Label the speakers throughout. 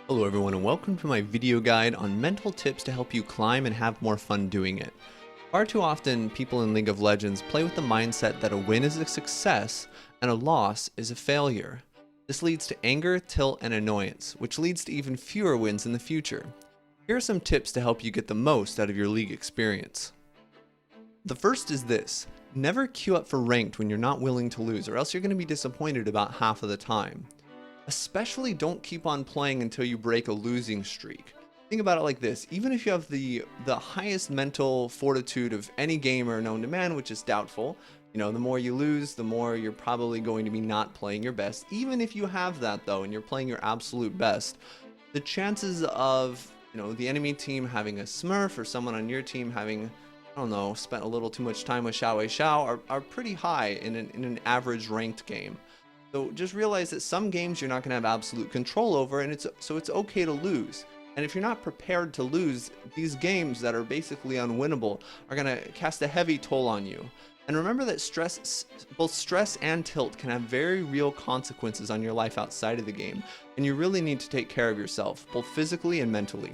Speaker 1: Hello everyone and welcome to my video guide on mental tips to help you climb and have more fun doing it. Far too often, people in League of Legends play with the mindset that a win is a success and a loss is a failure. This leads to anger, tilt, and annoyance, which leads to even fewer wins in the future. Here are some tips to help you get the most out of your League experience. The first is this: never queue up for ranked when you're not willing to lose, or else you're going to be disappointed about half of the time. Especially don't keep on playing until you break a losing streak. Think about it like this: even if you have the highest mental fortitude of any gamer known to man, which is doubtful, the more you lose, the more you're probably going to be not playing your best. Even if you have that though, and you're playing your absolute best, the chances of, the enemy team having a smurf or someone on your team having, I don't know, spent a little too much time with Xiao are pretty high in an average ranked game. So just realize that some games you're not going to have absolute control over, and it's okay to lose. And if you're not prepared to lose, these games that are basically unwinnable are going to cast a heavy toll on you. And remember that both stress and tilt can have very real consequences on your life outside of the game, and you really need to take care of yourself, both physically and mentally.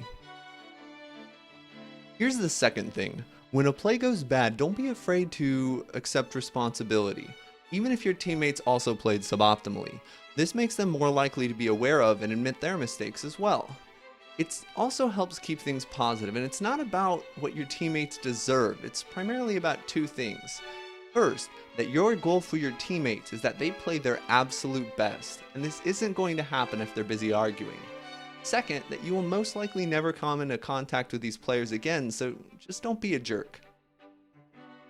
Speaker 1: Here's the second thing: when a play goes bad, don't be afraid to accept responsibility. Even if your teammates also played suboptimally, this makes them more likely to be aware of and admit their mistakes as well. It also helps keep things positive, and it's not about what your teammates deserve. It's primarily about two things. First, that your goal for your teammates is that they play their absolute best, and this isn't going to happen if they're busy arguing. Second, that you will most likely never come into contact with these players again, so just don't be a jerk.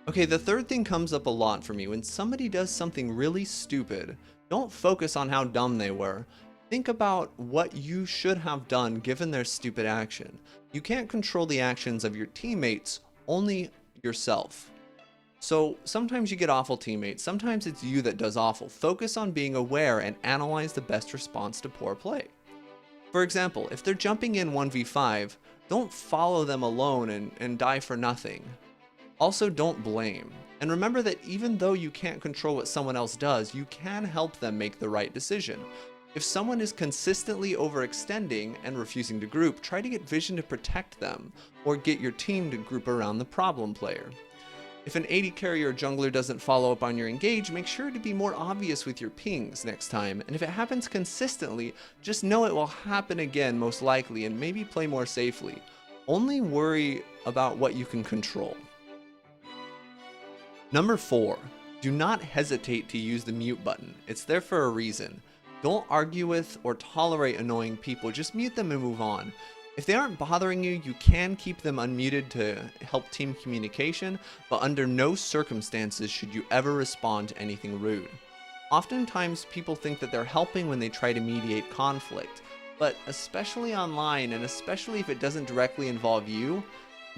Speaker 1: Okay, the third thing comes up a lot for me. When somebody does something really stupid, don't focus on how dumb they were. Think about what you should have done given their stupid action. You can't control the actions of your teammates, only yourself. So sometimes you get awful teammates, sometimes it's you that does awful. Focus on being aware and analyze the best response to poor play. For example, if they're jumping in 1v5, don't follow them alone and die for nothing. Also, don't blame. And remember that even though you can't control what someone else does, you can help them make the right decision. If someone is consistently overextending and refusing to group, try to get vision to protect them, or get your team to group around the problem player. If an AD carry or jungler doesn't follow up on your engage, make sure to be more obvious with your pings next time. And if it happens consistently, just know it will happen again most likely, and maybe play more safely. Only worry about what you can control. Number 4, do not hesitate to use the mute button. It's there for a reason. Don't argue with or tolerate annoying people, just mute them and move on. If they aren't bothering you, you can keep them unmuted to help team communication, but under no circumstances should you ever respond to anything rude. Oftentimes people think that they're helping when they try to mediate conflict, but especially online, and especially if it doesn't directly involve you,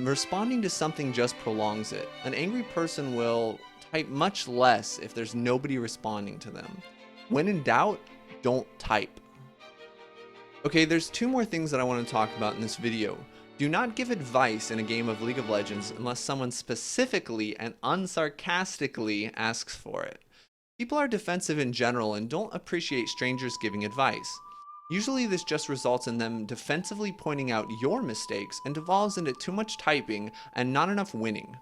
Speaker 1: responding to something just prolongs it. An angry person will type much less if there's nobody responding to them. When in doubt, don't type. Okay, there's two more things that I want to talk about in this video. Do not give advice in a game of League of Legends unless someone specifically and unsarcastically asks for it. People are defensive in general and don't appreciate strangers giving advice. Usually this just results in them defensively pointing out your mistakes and devolves into too much typing and not enough winning.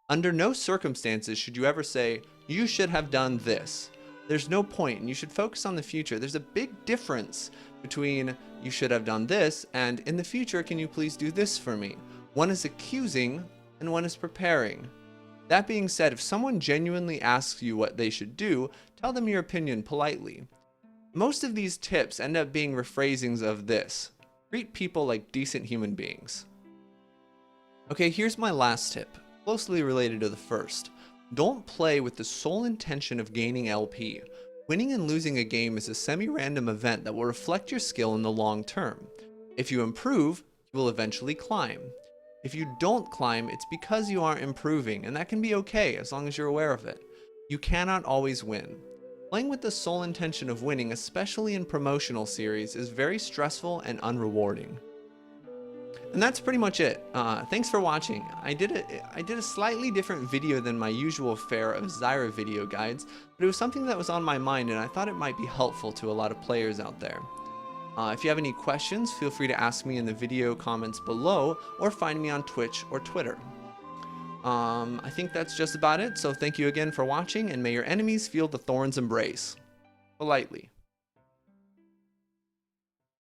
Speaker 1: Under no circumstances should you ever say, "You should have done this." There's no point, and you should focus on the future. There's a big difference between "you should have done this" and "in the future, can you please do this for me?" One is accusing and one is preparing. That being said, if someone genuinely asks you what they should do, tell them your opinion politely. Most of these tips end up being rephrasings of this: treat people like decent human beings. Okay, here's my last tip, closely related to the first. Don't play with the sole intention of gaining LP. Winning and losing a game is a semi-random event that will reflect your skill in the long term. If you improve, you will eventually climb. If you don't climb, it's because you aren't improving, and that can be okay as long as you're aware of it. You cannot always win. Playing with the sole intention of winning, especially in promotional series, is very stressful and unrewarding. And that's pretty much it. Thanks for watching. I did a slightly different video than my usual fare of Zyra video guides, but it was something that was on my mind and I thought it might be helpful to a lot of players out there. If you have any questions, feel free to ask me in the video comments below or find me on Twitch or Twitter. I think that's just about it, so thank you again for watching, and may your enemies feel the thorn's embrace. Politely.